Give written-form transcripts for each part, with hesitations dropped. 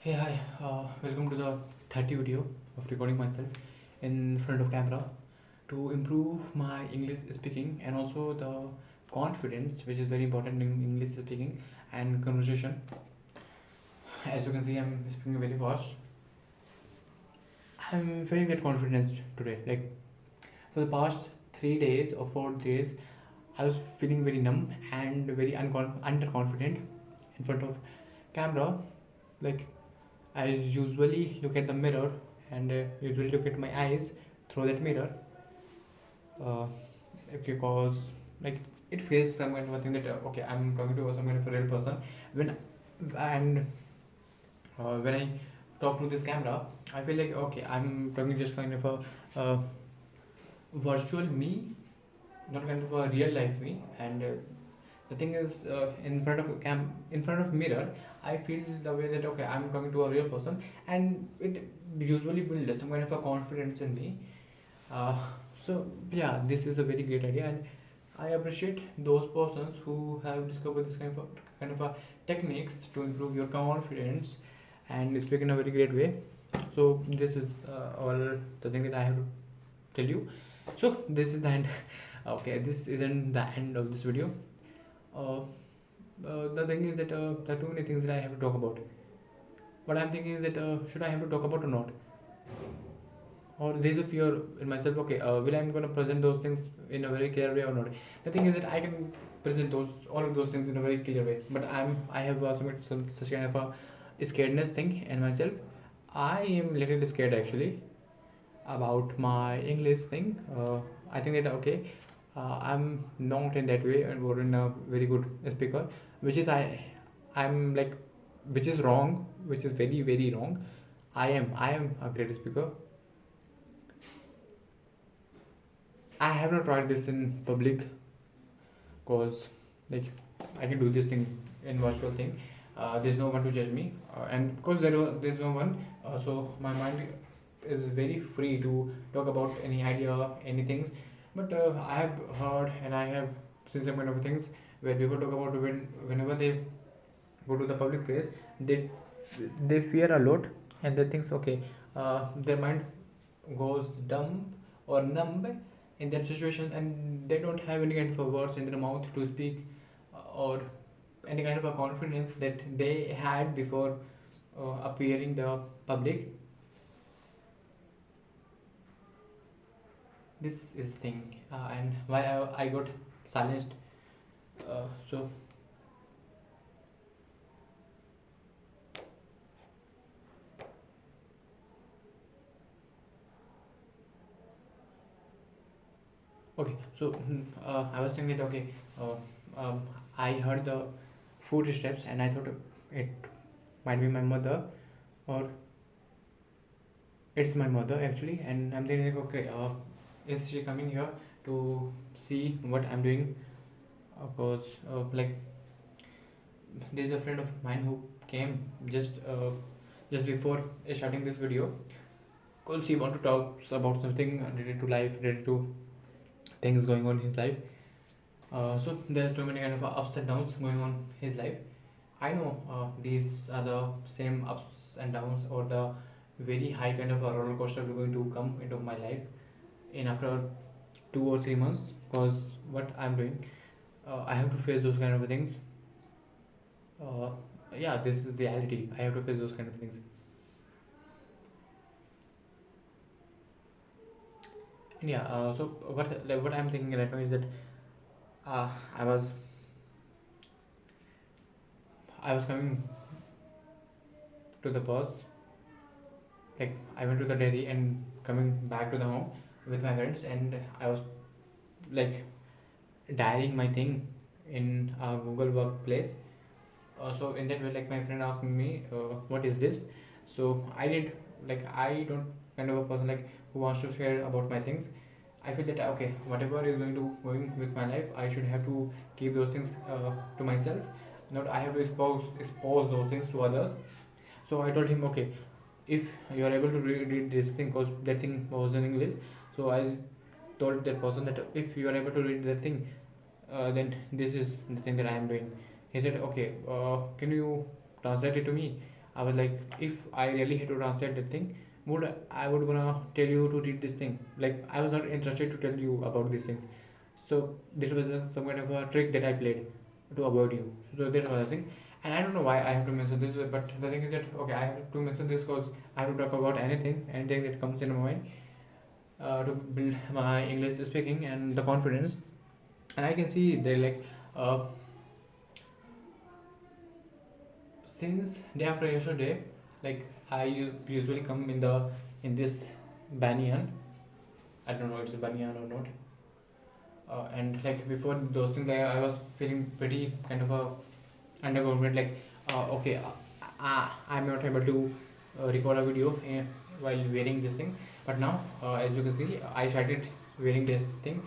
Hey, hi, welcome to the 30 video of recording myself in front of camera to improve my English speaking and also the confidence, which is very important in English speaking and conversation. As you can see, I'm speaking very fast. I'm feeling that confidence today. Like for the past 3 days or 4 days, I was feeling very numb and very underconfident in front of camera. Like I usually look at the mirror and usually look at my eyes through that mirror uh, because like it feels some kind of a thing that okay, I'm talking to some kind of a real person when and when I talk to this camera I feel like okay, I'm talking just kind of a virtual me, not kind of a real life me. And the thing is, in front of a in front of mirror, I feel the way that okay, I'm talking to a real person, and it usually builds some kind of a confidence in me. uh, so yeah, this is a very great idea, and I appreciate those persons who have discovered this kind of a techniques to improve your confidence and speak in a very great way. So this is all the thing that I have to tell you. So this is the end. Okay, this isn't the end of this video. uh, the thing is that there are too many things that I have to talk about. What I'm thinking is that should I have to talk about or not, or there's a fear in myself. Okay, will I'm going to present those things in a very clear way or not? The thing is that I can present those all of those things in a very clear way, but I have some such kind of a scaredness thing in myself. I am little scared actually about my English thing. I think that okay, I'm not in that way and we're in a very good speaker, which is I'm like, which is wrong, which is very very wrong. I am a great speaker. I have not tried this in public because like I can do this thing in virtual thing. There's no one to judge me, and because there's no one, so my mind is very free to talk about any idea, any things. But I have heard and I have seen some kind of things where people talk about whenever they go to the public place, they they fear a lot, and they think okay, their mind goes dumb or numb in that situation, and they don't have any kind of words in their mouth to speak, or any kind of a confidence that they had before appearing the public. This is the thing, and why I got silenced. So okay, so I was saying that okay, uh, I heard the footsteps and I thought it might be my mother, or it's my mother actually, and I'm thinking like, okay, is she coming here to see what I'm doing? Because like there's a friend of mine who came just before starting this video, because he want to talk about something related to life, related to things going on in his life. So there are too many kind of ups and downs going on his life. I know these are the same ups and downs, or the very high kind of a roller coaster going to come into my life in after 2 or 3 months. Because what I'm doing, I have to face those kind of things. Uh, yeah, this is reality. I have to face those kind of things. And yeah, so what I'm thinking right now is that uh, I was I was coming to the bus. Like I went to the dairy and coming back to the home with my friends, and I was like dialing my thing in Google Workplace. So in that way, like my friend asked me, "What is this?" So I did, like I don't kind of a person like who wants to share about my things. I feel that okay, whatever is going with my life, I should have to keep those things to myself. Not I have to expose those things to others. So I told him, okay, if you are able to read this thing, because that thing was in English. So I told that person that if you are able to read that thing, then this is the thing that I am doing. He said, okay, can you translate it to me? I was like, if I really had to translate that thing, would I would gonna tell you to read this thing. Like I was not interested to tell you about these things. So this was some kind of a trick that I played to avoid you. So that was the thing. And I don't know why I have to mention this, but the thing is that okay, I have to mention this because I have to talk about anything that comes in my mind, to build my English speaking and the confidence. And I can see they like, uh, since day after yesterday, like I usually come in this banyan. I don't know if it's a banyan or not. And like before those things, I was feeling pretty kind of a underconfident. Like okay, I'm not able to record a video while wearing this thing. But now, as you can see, I started wearing this thing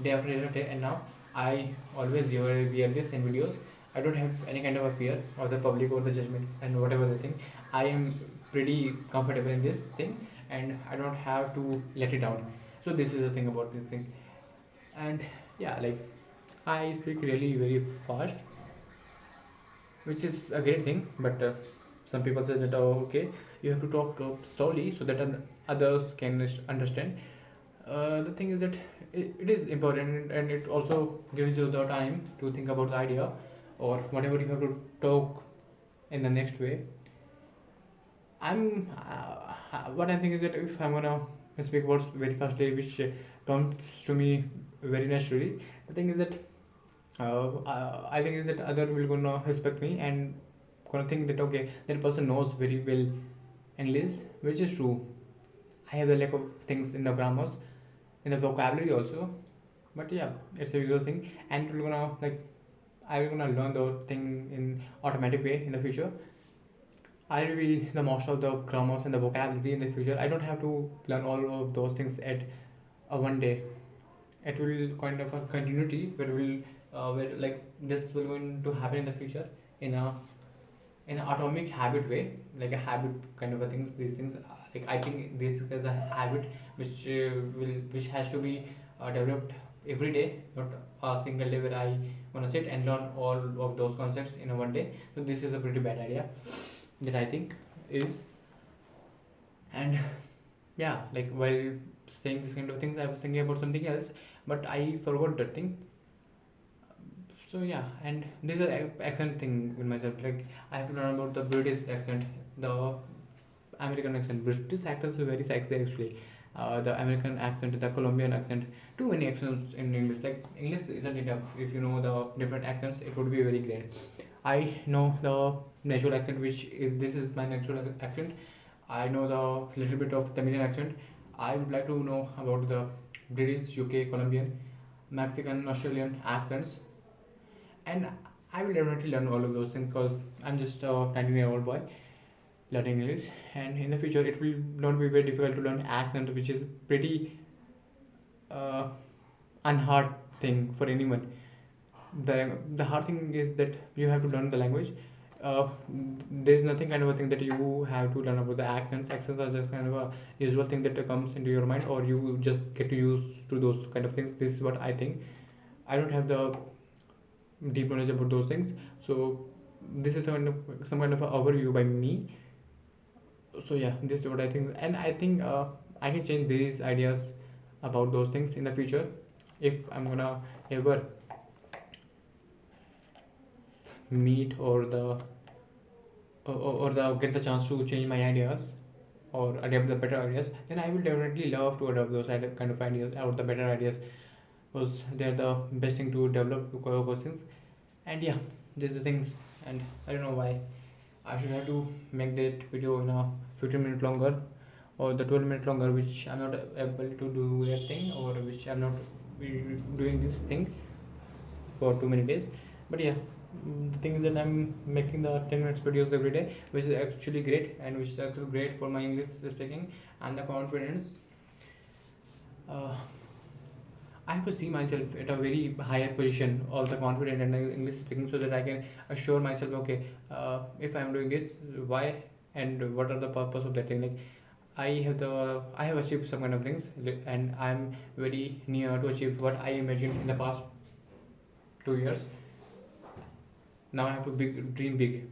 day after day, and now I always wear this in videos. I don't have any kind of a fear of the public or the judgment and whatever the thing. I am pretty comfortable in this thing, and I don't have to let it down. So this is the thing about this thing. And yeah, like I speak really very fast, which is a great thing. But some people say that, oh, okay, you have to talk slowly so that others can understand. The thing is that it is important, and it also gives you the time to think about the idea or whatever you have to talk in the next way. What I'm thinking is that if I'm gonna speak words very fastly, which comes to me very naturally, the thing is that I think is that other will gonna respect me and gonna think that okay, that person knows very well English, which is true. I have a lack of things in the grammars, in the vocabulary also, but yeah, it's a usual thing, and we're gonna like I will gonna learn the thing in automatic way in the future. I will be the most of the grammars and the vocabulary in the future. I don't have to learn all of those things at one day. It will kind of a continuity where like this will going to happen in the future in a in an atomic habit way, like a habit kind of a things. These things, like I think this is as a habit which has to be developed every day, not a single day where I want to sit and learn all of those concepts in a one day. So this is a pretty bad idea that I think is. And yeah, like while saying this kind of things, I was thinking about something else, but I forgot that thing. So yeah, and there's an accent thing with myself. Like I have to learn about the British accent, the American accent. British accents are very sexy actually. The American accent, the Colombian accent, too many accents in English. Like English isn't enough. If you know the different accents, it would be very great. I know the natural accent, which is this is my natural accent. I know the little bit of Tamilian accent. I would like to know about the British, UK, Colombian, Mexican, Australian accents, and I will definitely learn all of those things because I'm just a 19-year-old boy learning English, and in the future it will not be very difficult to learn accent, which is pretty uh, unhard thing for anyone. The hard thing is that you have to learn the language. There's nothing kind of a thing that you have to learn about the accents. Accents are just kind of a usual thing that comes into your mind, or you just get to use to those kind of things. This is what I think. I don't have the deep knowledge about those things, so this is some kind of a overview by me. So yeah, this is what I think, and I think I can change these ideas about those things in the future if I'm gonna ever meet or the get the chance to change my ideas or adapt the better ideas. Then I will definitely love to adopt those kind of ideas or the better ideas, because they're the best thing to develop to cover questions. And yeah, these are the things. And I don't know why I should have to make that video in a 15 minute longer or the 12-minute longer, which I'm not able to do that thing, or which I'm not doing this thing for too many days. But yeah, the thing is that I'm making the 10 minutes videos every day, which is actually great, and which is actually great for my English speaking and the confidence. uh, I have to see myself at a very higher position of the confident and English speaking, so that I can assure myself, okay, if I'm doing this, why and what are the purpose of that thing. Like I have achieved some kind of things, and I'm very near to achieve what I imagined in the past 2 years. Now I have to dream big.